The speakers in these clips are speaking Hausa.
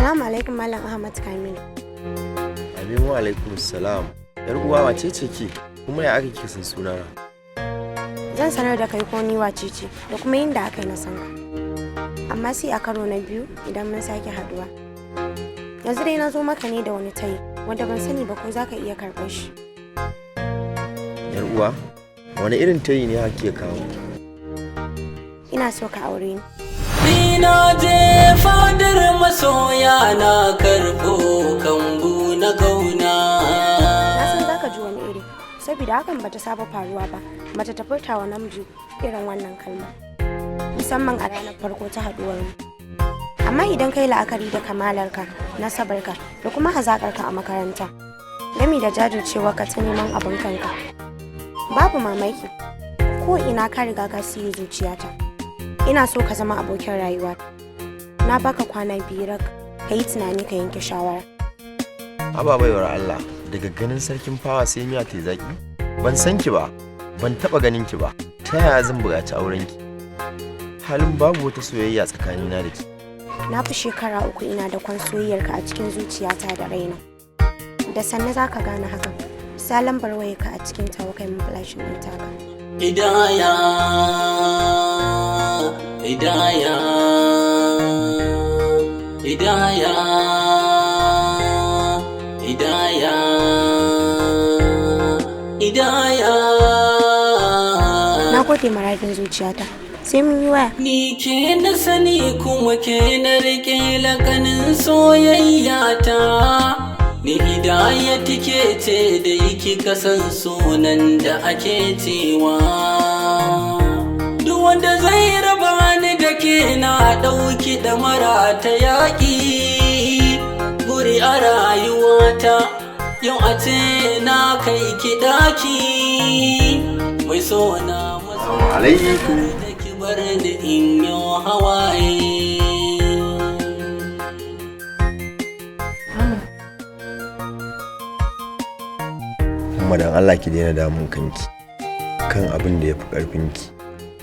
Assalamu alaikum Malam Ahmad Kamilu. Aminu alaikum salam. Yar uwa wace ce ke? Kuma ya aka kike san sunana? Zan sanar da kai ko ni wace ce da kuma yinda aka yi na san ka. Amma sai a karo na biyu idan mun sake haduwa. Yanzu dai na zo maka ne da wani tayi wanda ban sani ba ko zaka iya karɓar shi. Yar uwa, wani irin tayi ne kake kawo? Ina so ka aure ni. Ni na je fadar masoya na karɓo kambu na kauna. Na san zaka ji wani iri, saboda hakan bata saba faruwa ba, mace ta furta wa namiji irin wannan kalma. Musamman a ranar farko ta haduwar mu. Amma idan kai la'akari da kamalarka, nasabarka da kuma hazaƙarka a makaranta, gami da jajircewarka ta neman abin kanka, babu mamaki ko ina ka riga ka siye zuciyata. Ina so ka zama abokin rayuwa. Na baka kwana 2 ka yi tunani ka yanke shawara. Haba baiwar Allah, daga ganin sarkin fawa sai miya ta zaki? Ban san ki ba, ban taba ganin ki ba. Ta yaya zan buƙaci auren ki? Halin babu wata soyayya tsakanina da ki. Na fi shekara 3 ina da kwan soyayyarka a cikin zuciyata da raina. Da sanne za ka gane hakan. Sa lambar wayarka a cikin tawakai mun flashin ɗin taka. Hidaya, hidaya, hidaya, hidaya, hidaya. Na gode maradin zuciyata. Sai mun yi waya. Ni ke na sani kuma ke na rike lakanin soyayya ta. Ni hidaya take ce da yake kasan sunan da ake cewa. Duk wanda zai raba ni da ke na ɗauki ɗamara ta yaƙi. Guri a rayuwata yau a ce na kai ki ɗaki. Mai so na maso da ki bar ni in yi hawaye. Kuma dan Allah ki daina damun kanki kan abin da ya fi ƙarfinki.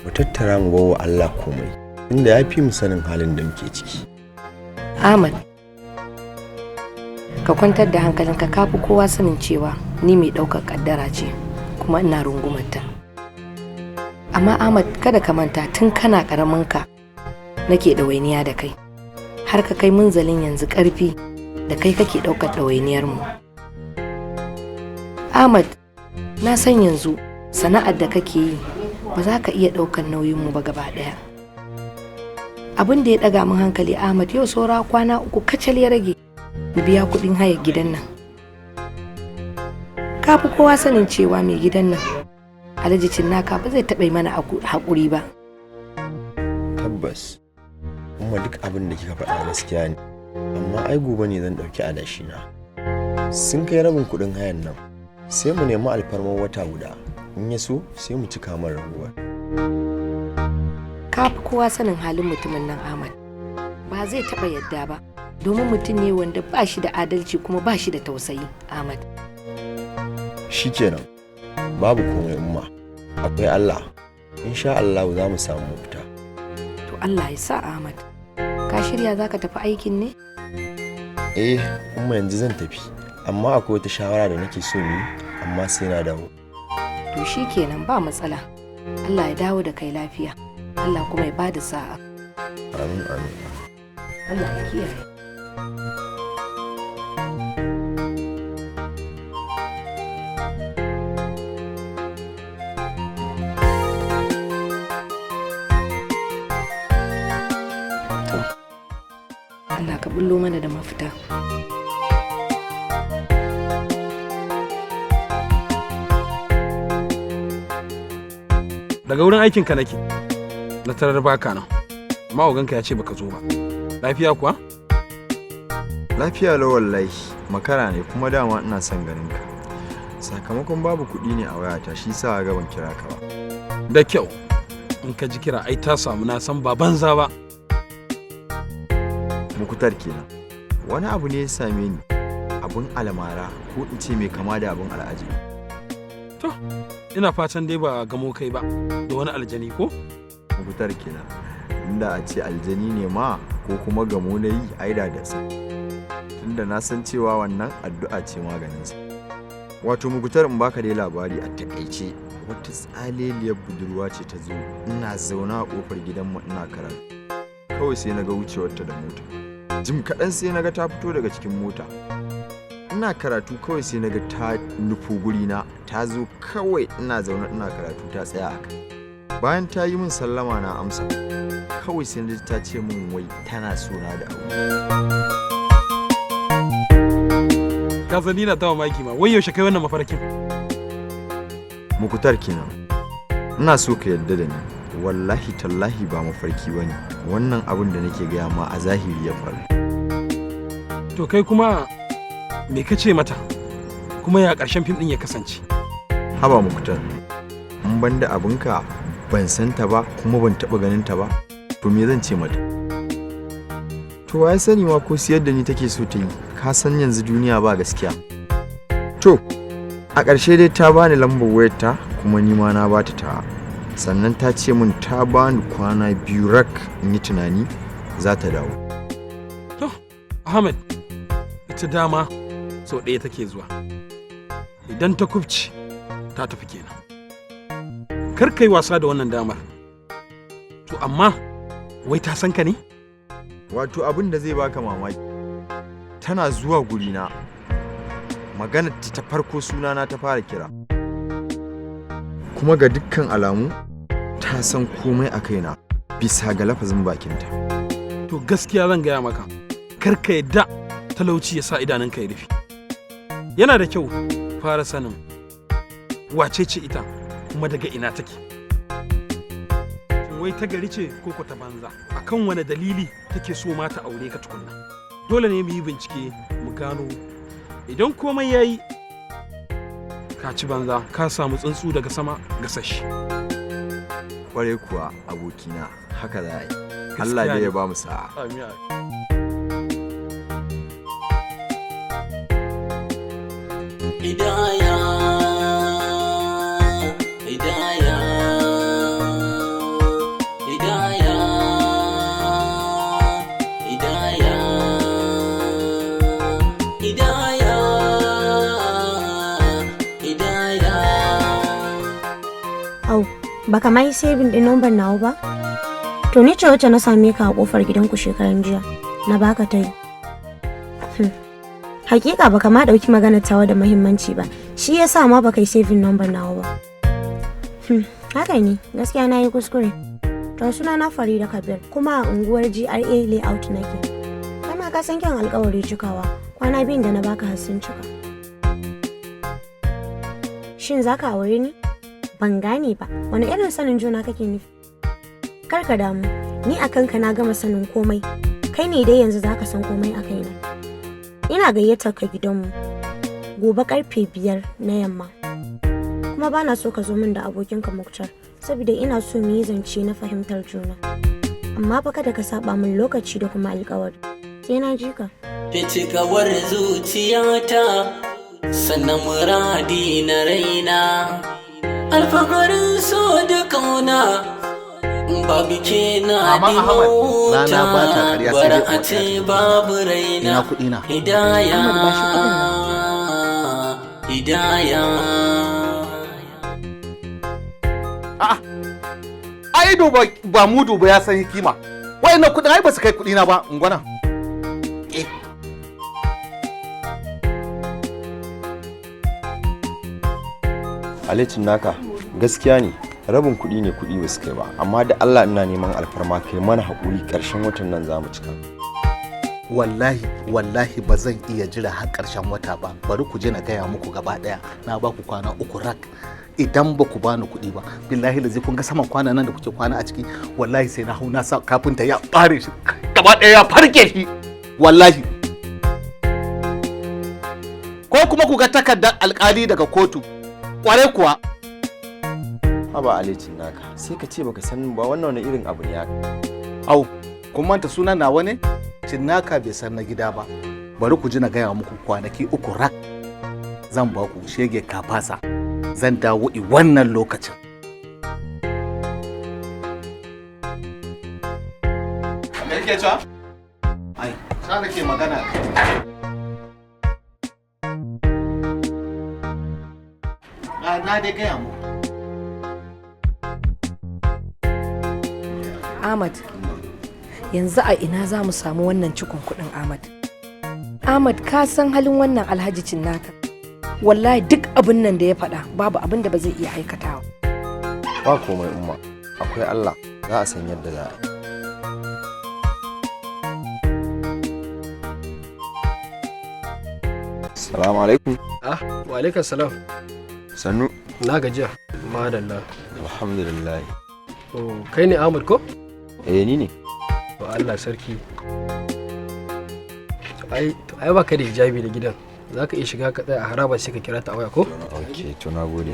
Mu tattara mu bawa Allah komai, inda ya fi mu sanin halin da muke ciki. Ahmad, ka kwantar da hankalinka, ka fi kowa sanin cewa ni mai ɗaukar ƙaddara ce kuma ina rungumarta. Amma Ahmad, kada ka manta tun kana ƙaraminka nake ɗawainiya da kai, har ka kai munzalin yanzu ƙarfi da kai kake ɗaukar ɗawainiyarmu. Ahmad, na san yanzu sana'ar da kake yi ba za ka iya ɗaukar nauyinmu ba gaba ɗaya. Abin da ya ɗaga min hankali Ahmad, yau saura kwana 3 kacal ya rage mu biya kuɗin hayar gidan nan. Ka fi kowa sanin cewa mai gidan nan Alhaji Cinnaka ba zai taɓa mana haƙuri ba. Tabbas, kuma duk abin da kika faɗa gaskiya ne, amma ai gobe ne zan ɗauki adashina. Sun kai rabin kuɗin hayan nan. Sai mu nemi alfarmar wata guda, in ya so sai mu cika mara raguwar. Ka fi kowa sanin halin mutumin nan Ahmad, ba zai taɓa yadda ba, domin mutum ne wanda ba shi da adalci kuma ba shi da tausayi. Ahmad, shikenan, babu komai umma, akwai Allah, insha Allah za mu samu mafita. To Allah ya sa. Ahmad, ka shirya za ka tafi aikin ne? Umma yanzu zan tafi, amma akwai wata shawara da nake so yi, amma sai na dawo. To shi kenan, ba matsala. Allah ya dawo da kai lafiya, Allah kuma ya bada sa'a. Amin amin. Allah ya kiyaye. Allah ka bullo mana da mafita. Daga wurin aikinka nake, na tarar baka nan, amma oganka ya ce baka zo ba. Lafiya kuwa? Lafiya lau wallahi, makara ne kuma dama ina son ganin ka. Sakamakon babu kuɗi ne a wayata, shi sa ga ban kira ka ba. Da kyau, in ka ji kira ai ta samu, na san ba banza ba. Mukutar kenan. Wani abu ne ya same ni, abun almara ko in ce mai kama da abun al'ajabi. To, ina fatan dai ba gamo kai ba da wani aljani ko? Mukutar kenan. Inda a ce aljani ne ma ko kuma gamo na yi aida da sai. tunda na san cewa wannan addu'a ce maganinsa. Wato Mukutar, in baka dai labari a takaice, wata tsaleliyar budurwa ce ta zo, ina zauna a kofar gidanmu ina karatu. Kawai sai na ga wucewarta da mota. Jim kaɗan sai na ga ta fito daga cikin mota. Ina karatu kawai sai na ga ta nufo gurina, ta zo kawai ina zaune ina karatu ta tsaya a kai. Bayan ta yi min sallama na amsa, kawai sai na ji ta ce min wai tana sona da aure. Ka san ni na ta mamaki ma, wai yaushe kai wannan mafarkin? Mukutar kenan. Ina so ka yarda da ni. Wallahi tallahi ba mafarki bane. Wannan abin da nake gaya ma a zahiri ya faru. To kai kuma me ka ce mata? Kuma ya ƙarshen fim ɗin ya kasance? Haba Mukutar, in ban da abinka ban san ta ba kuma ban taɓa ganin ta ba, to me zan ce mata? To wai sani ma ko siyar da ni take so ta yi, ka san yanzu duniya ba gaskiya. To, a ƙarshe dai ta bani lambar wayarta kuma ni ma na bata ta. Sannan ta ce min ta bani kwana 2 rak in yi tunani za ta dawo. To, Ahmed, ita dama sau ɗaya take zuwa. Idan ta kubci, ta tafi kenan. Kar kai wasa da wannan damar. To amma, wai ta san ka ne? Wato abin da zai baka mamaki, tana zuwa gurina, maganar ta farko sunana ta fara kira. Kuma ga dukkan alamu ta san komai a kaina bisa ga lafazin bakinta. To gaskiya zan gaya maka, kar ka yadda talauci ya sa idanunka ya rufe. Yana da kyau fara sanin wace ce ita kuma daga ina take. Wai ta gari ce ko ko ta banza? Akan wane dalili take so ma ta aure ka tukunna? Dole ne mu yi bincike mu gano. Idan komai yayi ka ci banza, ka samu tsuntsu daga sama gasashi. Kwarai kuwa abokina, haka za a yi. Allah dai ya ba mu sa'a. Amin. Hidaya, hidaya, hidaya, hidaya, hidaya, hidaya. Au, baka mai saving din number nawa ba? To ni ce wacce na same ka a kofar gidanku shekaran jiya. Na baka ta yi. Hakika baka ma dauki magana tawa da muhimmanci ba. Shi yasa ma baka yi saving number nawa ba. Haka ne, gaskiya na yi kuskure. To suna na Farida Kabir, kuma a unguwar GRA layout nake. Kama ka san kyan alƙawari cikawa. Kwana biyun da na baka har sun cika. Shin zaka aure ni? Ban gane ba. Wani irin sanin juna kake nufi? Kar ka damu, ni a kanka na gama sanin komai. Kai ne dai yanzu zaka san komai a kaina. Ina gayyatar ka gidanmu gobe karfe 5 na yamma. Kuma bana so ka zo min da abokinka Muktar, saboda ina so mu yi zance na fahimtar juna. Amma fa kada ka saba min lokaci da kuma alƙawari. Sai na ji ka. Fitikawar zuciyata, sannan muradi na raina, alfaharin so da kauna. Babu ke na dimota, bara a ce babu raina. Hidaya, hidaya. Ai ba mudu ba ya san hikima. Wayannan kudin ai ba su kai kudina ba, ungwana. Alicin naka gaskiya ne, rabin kuɗi ne kuɗi ba su kai ba, amma da Allah ina neman alfarma kai mana haƙuri, ƙarshen watan nan za mu cika. Wallahi ba zan iya jira har ƙarshen wata ba. Bari ku je na gaya muku gaba ɗaya, na ba ku kwana 3 rak. Idan ba ku bani kuɗi ba, billahi da zai kun ga saman kwana nan da kuke kwana a ciki, wallahi sai na hau na sa kafinta ya ɓare shi gaba ɗaya ya farke shi, wallahi. Ko kuma ku ga takardar alƙali daga kotu, ƙware kuwa. Haba Alicin naka, sai ka ce baka san ba, wannan wani irin abu ne ya. Au, kun manta sunan nawa ne? Cinnaka bai san na gida ba. Bari ku ji na gaya muku kwanaki 3 rak. Zan ba ku shege kafasa. Zan dawo wannan lokacin. Me yake cewa? Ai, zauna nake magana. Na dai gaya mu. Ahmad, yanzu a ina za mu samu wannan cikon kuɗin Ahmad? Ahmad, ka san halin wannan Alhaji Cinnaka. Wallahi duk abin nan da ya faɗa babu abin da ba zai iya aikatawa. Ba komai umma, akwai Allah, za a san yadda za a yi. Salamu alaikum. Wa alaikum salam. Sannu. Na gajiya. Madalla. Alhamdulillah. Kai ne Ahmad ko? Ni ne. To Allah sarki. Ai ba ka da hijabi da gidan. Za ka iya shiga ka tsaya a haraba sai ka kira ta a waya ko? Ok, to na gode.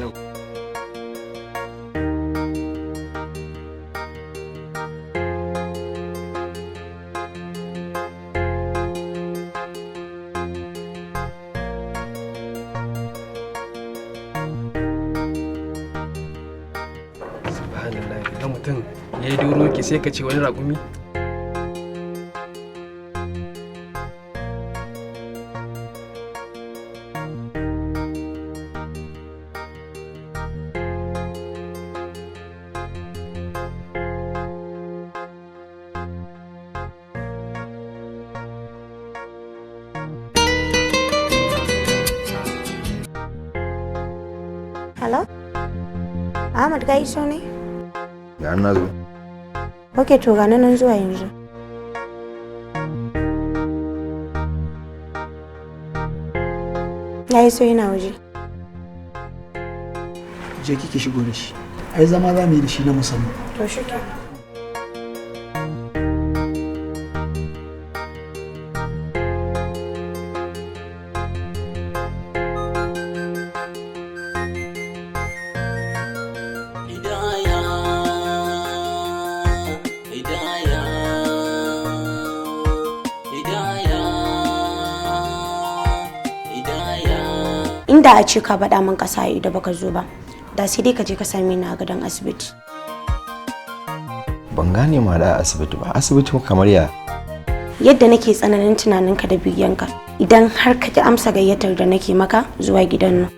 Subhanallah, idan mutum ya yi doro ki sai ka ce wani raƙumi. Hello? Ahmad ka iso ne? Ga na zo. Ok, to ga nan zuwa yanzu. Ya iso yana waje. Je kike shigo da shi. Ai zama za mu yi da shi na musamman. To shi ke. Inda a ce ka faɗa min ƙasa ido baka zo ba, da sai dai ka je ka same ni a gadon asibiti. Ban gane ma da asibiti ba. Asibiti kamar ya? Yadda nake tsananin tunaninka da biyanka, idan har ka ki amsa gayyatar da nake maka zuwa gidan nan,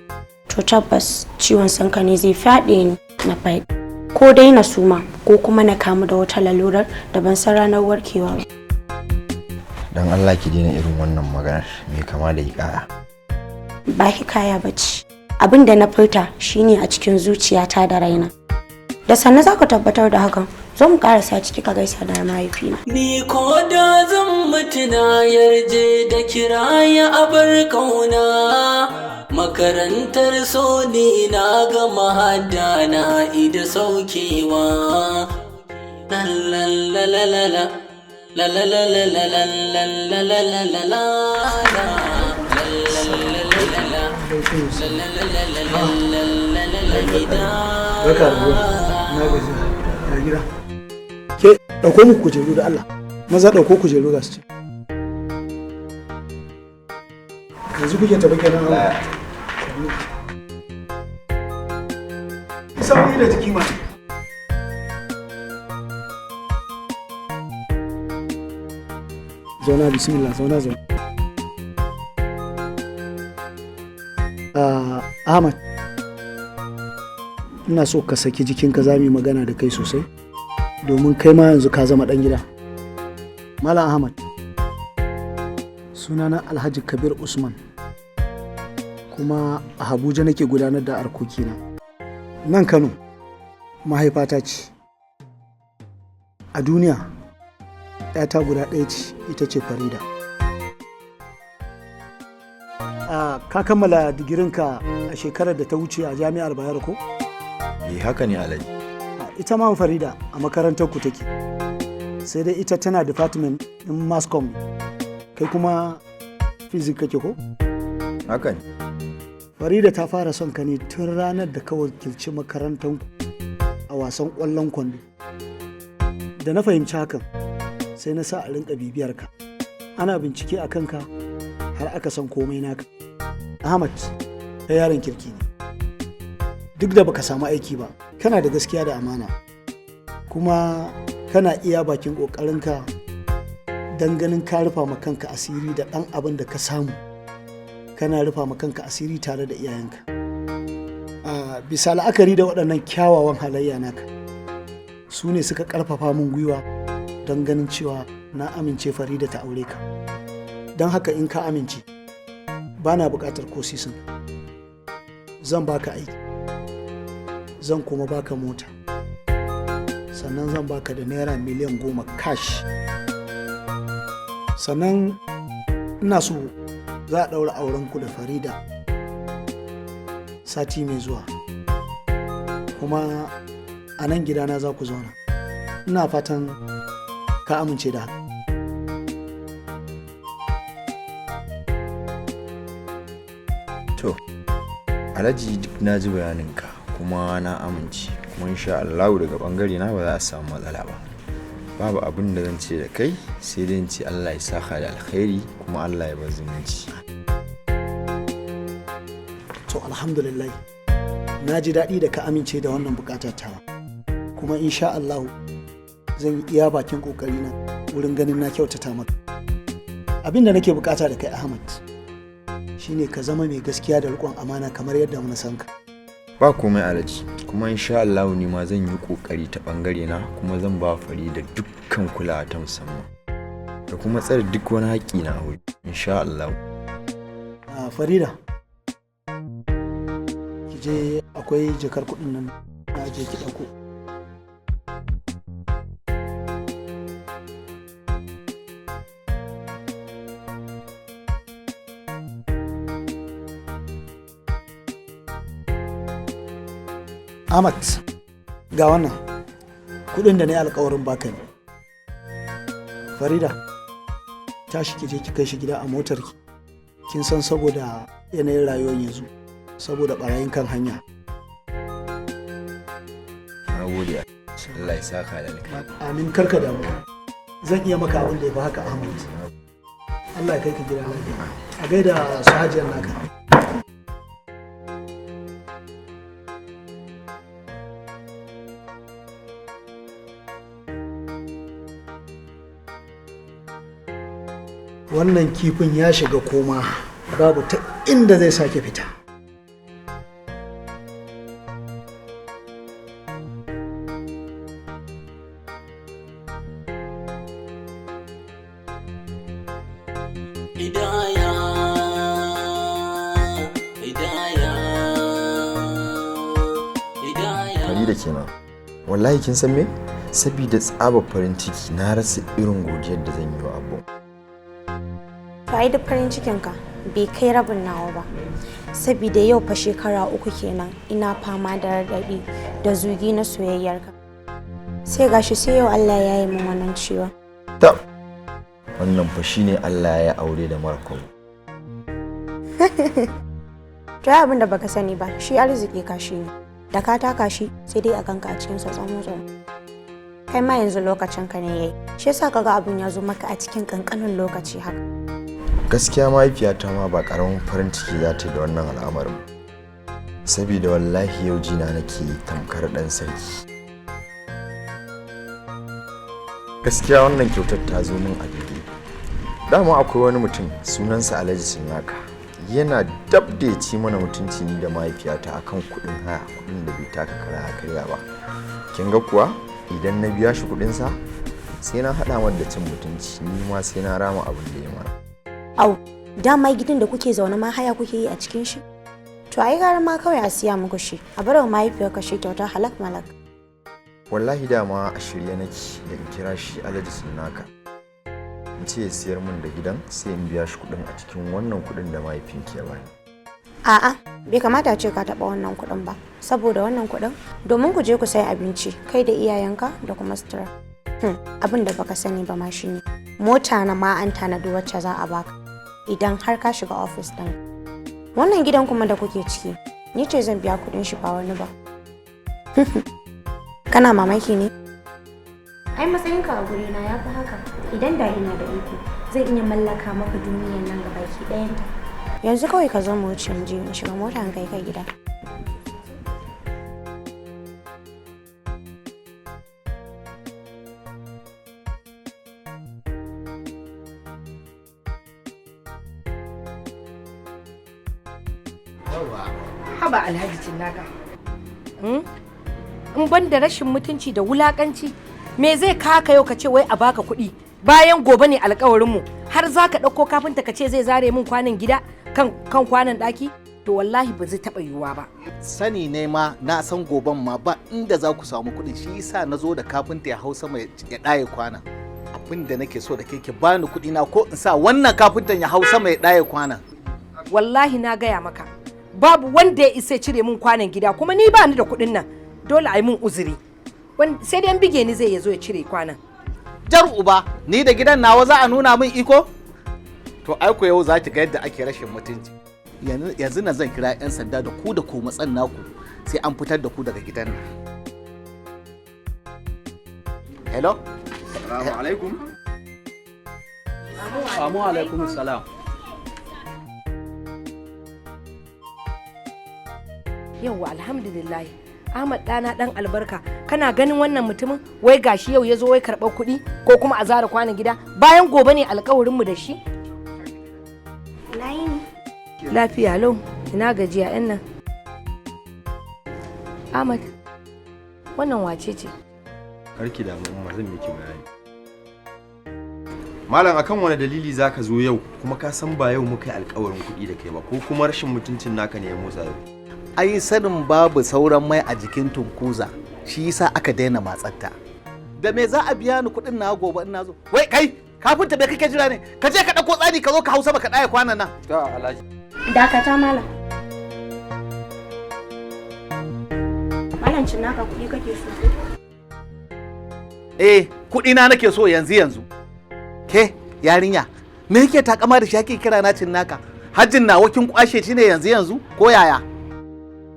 to tabbas ciwon sanka ne zai fyaɗe ni na faɗi. Ko dai na suma ko kuma na kamu da wata lalurar da ban san ranar warkewa ba. Dan Allah ki daina irin wannan maganar mai kama da hikaya. Ba hikaya bace. Abin da na furta shine a cikin zuciyata da raina. Da sannan za ka tabbatar da hakan. Zo mu karasa ciki ka gaisa da mahaifina. Ni ko da zan mutu na yarje da kiraya abar kauna. Makarantar so ni na gama hadda na ida saukewa. La la la la la la la la la la la la la. Barka da zuwa. Na gaji. Ya gida. Ke ɗauko muku kujeru da Allah. Maza ɗauko kujeru ga su ce. Yanzu kuke taɓa kenan Allah. Sauri da jiki ma. Zauna bismillah, zauna. Ahmad, ina so ka saki jikinka za mu yi magana da kai sosai, domin kai ma yanzu ka zama ɗan gida. Malam Ahmad, sunana Alhaji Kabir Usman, kuma a Abuja nake gudanar da harkokina. Nan Kano, mahaifata ce. A duniya, ‘yata guda ɗaya ce, ita ce Farida. Ka kammala digirinka a shekarar da ta wuce a jami'ar Bayero ko? Haka ne Alhaji. Ita ma Farida a makarantar ku take. Sai dai ita tana department in mass comm. Kai kuma physics kake ko? Haka ne. Farida ta fara son ka ne tun ranar da ka wakilci makarantar a wasan ƙwallon kwando. Da na fahimci hakan, sai na sa a rinka bibiyar ka. Ana bincike a kanka har aka san komai naka. Ahmad, kai yaron kirki ne. Duk da baka samu aiki ba, kana da gaskiya da amana. Kuma kana iya bakin ƙoƙarinka don ganin ka rufa ma kanka asiri da ɗan abin da ka samu kana rufa ma kanka asiri tare da iyayenka. Bisa la'akari da waɗannan kyawawan halayya naka su ne suka ƙarfafa min gwiwa don ganin cewa na amince Farida ta aure ka. Don haka in ka amince ba na buƙatar ko sisin, zan baka aiki, zan kuma baka mota, sannan zan baka da naira miliyan 10 cash. Sannan ina so za a ɗaura aurenku da Farida sati mai zuwa, kuma a nan gidana za ku zauna. Ina fatan ka amince da haka. To, Alhaji duk na ji bayaninka kuma na amince, kuma insha Allah daga bangare na ba za a samu matsala ba. Babu abin da zan ce da kai sai dai in ce Allah ya saka da alkhairi kuma Allah ya bar zumunci. To alhamdulillah, na ji daɗi da ka amince da wannan buƙatar tawa, kuma insha Allah zan yi iya bakin ƙoƙarina wurin ganin na kyautata maka. Abin da nake buƙata da kai Ahmad shine ka zama mai gaskiya da riƙon amana kamar yadda na san ka. Ba komai Alhaji, kuma insha Allah ni ma zan yi kokari ta bangare na, kuma zan ba Farida dukkan kulawa ta musamman da kuma tsare duk wani haƙƙi na aure insha Allah. Farida, ki je akwai jakar kuɗin nan na je ki ɗauko. Ahmad, ga wannan kudin da na yi alkawarin baka ne. Farida, tashi ki je ki kai shi gida a motar ki. Kin san saboda yanayin rayuwar yanzu, saboda barayin kan hanya. Na gode, Allah ya saka da alkhairi. Amin, karka damu. Zan iya maka abin da ya fi haka Ahmad. Allah ya kai ka gida lafiya. A gaida su hajiyar naka. Wannan kifin ya shiga koma, babu ta inda zai sake fita. Farida kenan. Wallahi kin san me? Sabida tsaba farin ciki na rasa irin godiyar da zan yi wa abu. To ai duk farin cikinka bai kai rabin nawa ba, saboda yau fa shekara 3 kenan ina fama da raɗaɗi da zugi na soyayyarka. Sai gashi sai yau Allah ya yi min wannan ciwon. Ta wannan fa shine Allah ya aure da Marko. To ai abin da baka sani ba, shi arziki kashi ne. Da ka taka shi sai dai a ganka a cikin tsotson. Kai ma yanzu lokacin ka ne yayi. Shi yasa kaga abin ya zo maka a cikin kankanin lokaci haka. Gaskiya mahaifiyata ma ba karamin farin ciki za ta yi da wannan al'amarin, saboda wallahi yau jina nake tamkar dan sarki. Gaskiya wannan kyautar ta zo min a daidai. Dama akwai wani mutum sunansa Alhaji Sinyaka, yana dab da ya ci mana mutunci ni da mahaifiyata akan kuɗin haya, kuɗin da bai taka kara karya ba. Kin ga kuwa idan na biya shi kuɗinsa sai na haɗa mar da cin mutunci, ni ma sai na rama abin da ya mana. Au, dama gidan da kuke zaune ma haya kuke yi a cikin shi? To ai gara ma kawai a siya muku shi, a bar wa mahaifiyarka shi kyauta halak malak. Wallahi dama a shirye nake da in kira shi Alhaji Sinnaka. In ce ya siyar min da gidan sai in biya shi kuɗin a cikin wannan kuɗin da mahaifinki ya bani. A'a, bai kamata ce ka taɓa wannan kuɗin ba, saboda wannan kuɗin domin ku je ku sayi abinci kai da iyayenka da kuma sutura. Abin da baka sani ba ma shine mota na ma an tanadi wacce za a baka idan har ka shiga ofis ɗin. Wannan gidan kuma da kuke ciki, ni ce zan biya kuɗin shi ba wani ba. Kana mamaki ne? Ai matsayinka a gurina ya fi haka. Idan da ina da iko, zan iya mallaka maka duniyar nan gabaki ɗayanta. Yanzu kawai ka zo mu wuce mu je mu shiga mota kai ka gida. haba alhaji cinnaka in ban da rashin mutunci da wulakanci me zai kaka yau ka ce wai a baka kuɗi bayan gobe ne alkawarinmu har za ka ɗauko kafinta ka ce zai zare min kwanan gida kan kwanan ɗaki to wallahi ba zai taɓa yiwuwa ba. Sani ne ma na san goben ma ba inda za ku samu kuɗi shi yasa na zo da kafinta ya hausa mai ya ɗaye kwana. Abin da nake so da ke bani kuɗi na ko in sa wannan kafintan ya hausa mai ɗaye kwana. Wallahi na gaya maka babu wanda ya isa cire min kwanan gida kuma ni ba ni da kuɗin nan dole a yi min uzuri sai dai bige ni zai ya zo ya cire kwanan. Jar uba ni da gidan nawa za a nuna min iko? To aiko yau za ki ga yadda ake rashin mutunci. Yanzu na zan kira 'yan sanda da ku matsan naku sai an fitar da ku daga gidan nan. Hello? Assalamu alaikum. Assalamu alaikum salam. Yawwa alhamdulillah Ahmad ɗana ɗan albarka kana ganin wannan mutumin wai gashi yau ya zo wai karɓar kuɗi ko kuma a zara kwanan gida bayan gobe ne alkawarinmu da shi. Lafiya lau ina gajiya yan nan. Ahmad wannan wace ce? Karki da mu zan miki bayani. Malam akan wani dalili zaka zo yau kuma ka san ba yau muka yi alkawarin kuɗi da kai ba ko kuma rashin mutuncin naka ne ya motsa yau. Ai sanin babu sauran mai a jikin tunkuza shi yasa aka daina matsatta. Da me za a biya ni kuɗin na gobe in na zo? Wai kai kafinta me kake jira ne? Ka je ka ɗauko tsani ka zo ka hausa baka ɗaya kwanan nan. Ta alhaji. Dakata malam. Malam cin naka kuɗi kake so? Kuɗi na nake so yanzu. Ke yarinya me yake takama da shi ake kira na cin naka? Hajjin nawa kin kwashe shi ne yanzu ko yaya?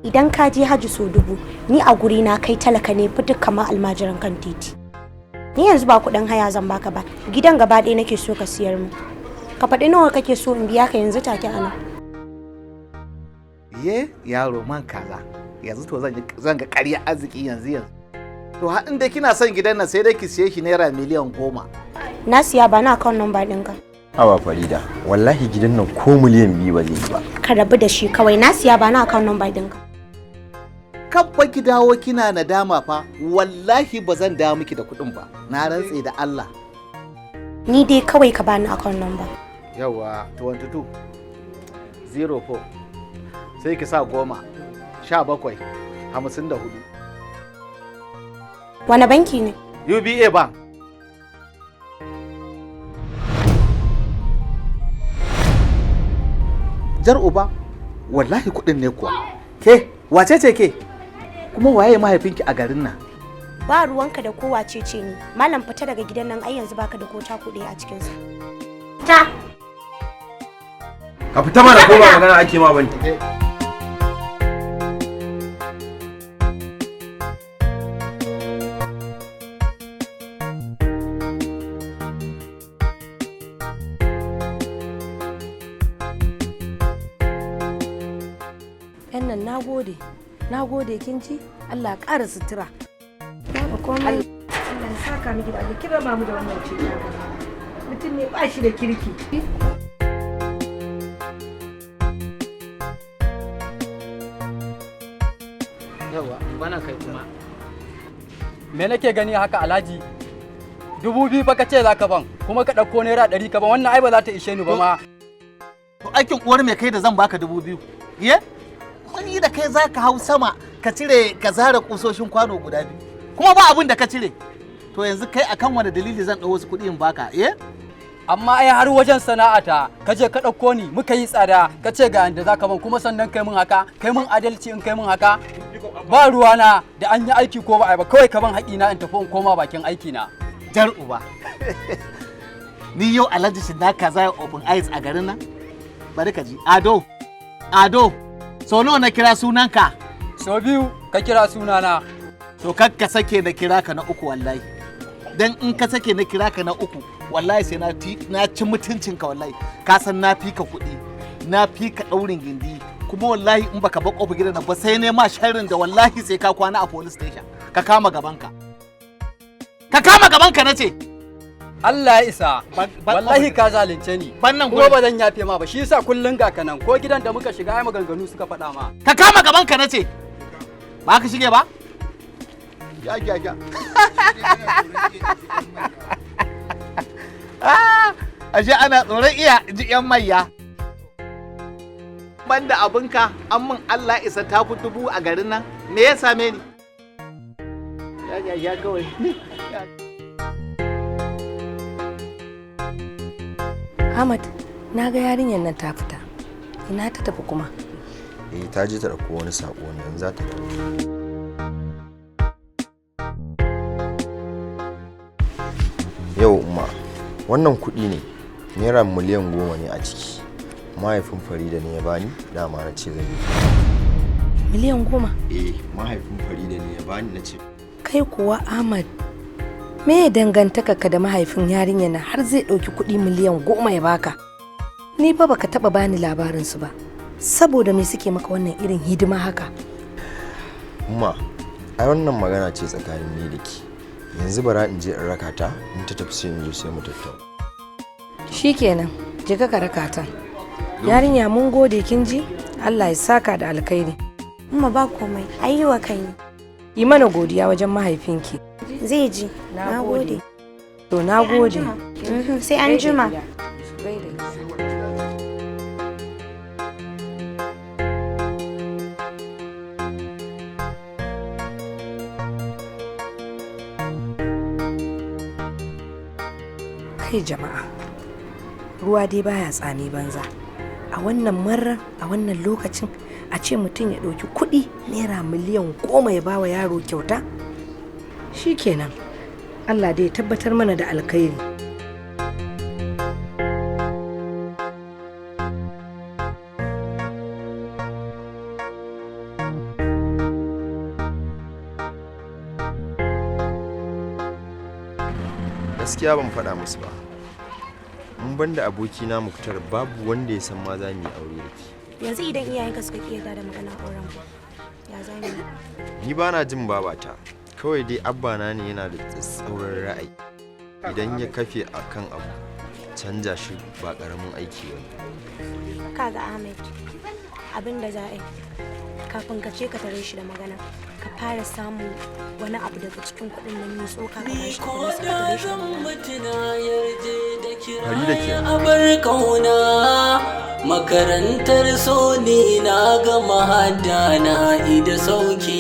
Idan ka je haji so 1000 ni a guri na kai talaka ne fituk kamar almajiran kan titi. Ni yanzu ba kuɗin haya zan baka ba gidan gaba ɗaya nake so ka siyar mu. Ka faɗi nawa kake so in biya ka yanzu take ana. Ye yaro man kaza yanzu to zan ga ƙarya arziki yanzu. To haɗin da kina son gidan nan sai dai ki siye shi naira miliyan 10. Na siya ba na account number ɗinka. Awa Farida wallahi gidan nan ko miliyan 2 ba zai yi ba. Ka rabu da shi kawai na siya ba na account number ɗinka. Kabba ki dawo kina nadama fa wallahi ba zan dawo miki da kuɗin ba na rantse da Allah. Ni dai kawai ka bani account number. Yawa 22 04 sai ki sa 10 17 54. Wane banki ne? UBA Bank. Jar uba wallahi kuɗin ne kuwa. Ke wace ce ke? Kuma waye mahaifinki a garin nan? Ba ruwanka da ko wace ce ni. Malam fita daga gidan nan ai yanzu baka da ko ta kuɗi a cikin sa. Ta. Ka fita mana ko ba magana ake ma bane. Yan nan na gode kin ji Allah ƙara sutura. Babu komai. Allah ya saka miki da kira mamu da wannan ce. Mutum ne ba shi da kirki. Yawa bana kai kuma. Me nake gani haka alhaji? 2000 fa kace zaka ban kuma ka dauko naira 100 ka ban wannan ai ba za ta ishe ni ba ma. To aikin uwar me kai da zan baka 2000? Ye? Wani da kai zaka hau sama ka cire ka zara kusoshin kwano guda 2. Kuma ba abin da ka cire. To yanzu kai akan wani dalili zan dau wasu kuɗi in baka? Ye? Amma ai har wajen sana'ata ka je ka dauko ni muka yi tsada ka ce ga yanda zaka ban kuma sannan kai mun haka kai mun adalci in kai mun haka ba ruwana da an yi aiki ko ba ai ba kawai ka ban haƙi na in tafi in koma bakin aiki na. Jar uba. Ni yau alhaji shi naka zai open eyes a garin nan? Bari ka ji. Ado. So nawa na kira sunanka? So 2 ka kira sunana. To kakka sake na kira ka na 3 wallahi. Dan in ka sake na kira ka na 3 wallahi sai na ci mutuncinka wallahi. Ka san na fi ka kuɗi, na fi ka ɗaurin gindi. Kuma wallahi in baka bako gidan nan ba sai ne ma sharrin da wallahi sai ka kwana a police station. Ka kama gabanka. Ka kama gabanka nace. Allah ya isa wallahi ka zalunce ni kuma ba zan yafe ma ba shi yasa kullun ga kanan ko gidan da muka shiga ai maganganu suka faɗa ma ka kama gaban ka nace ba ka shige ba ya ashe ana tsoron iya ji yan mayya banda abinka an min Allah isa ta fi 1000 a garin nan me ya same ni ya kawai Ahmad, na ga yarinyar nan ta fita. Ina ta tafi kuma? Ta je ta ɗauko wani saƙo ne yanzu za ta dawo. Yau umma, wannan kuɗi ne, naira miliyan 10 ne a ciki. Mahaifin Farida ne ya bani, dama na ce zan yi. Miliyan 10? Mahaifin Farida ne ya bani na ce. Kai kuwa Ahmad, me ya dangantaka ka da mahaifin yarinya na har zai ɗauki kuɗi miliyan 10 ya baka? Ni fa baka taɓa bani labarinsu ba. Saboda me suke maka wannan irin hidima haka? Umma, ai wannan magana ce tsakanin ni da ki. Yanzu bara in je in raka ta, in ta tafi sai in zo sai mu tattauna. Shikenan, je ka raka ta. Yarinya mun gode kin ji? Allah ya saka da alkhairi. Umma ba komai, ayyuwa kai ne. Yi mana godiya wajen mahaifinki. Zai ji. Na gode. To na gode. Sai an jima. Kai jama'a, ruwa dai baya tsami banza. A wannan marar, a wannan lokacin, a ce mutum ya ɗauki kuɗi naira miliyan 10 ya bawa yaro kyauta? Shikenan, Allah dai ya tabbatar mana da alkhairi. Gaskiya ban faɗa musu ba. Mun banda abokina Muktar babu wanda ya san ma za mu yi aure da ke. Yanzu idan iyayenka suka ƙi yarda da magana auren ku, ya za mu yi? Ni ba na jin babata. Kawai dai abbana ne yana da tsatsauran ra'ayi. Idan ya kafe a kan abu, canja shi ba ƙaramin aiki ba. Kaga Ahmed, abin da za a yi kafin ka ce ka tare shi da magana, ka fara samun wani abu daga cikin kuɗin nan mai tsoka ka bashi kuɗin sa ka tare shi da magana. Abar kauna makarantar so ne na gama hada na ida sauki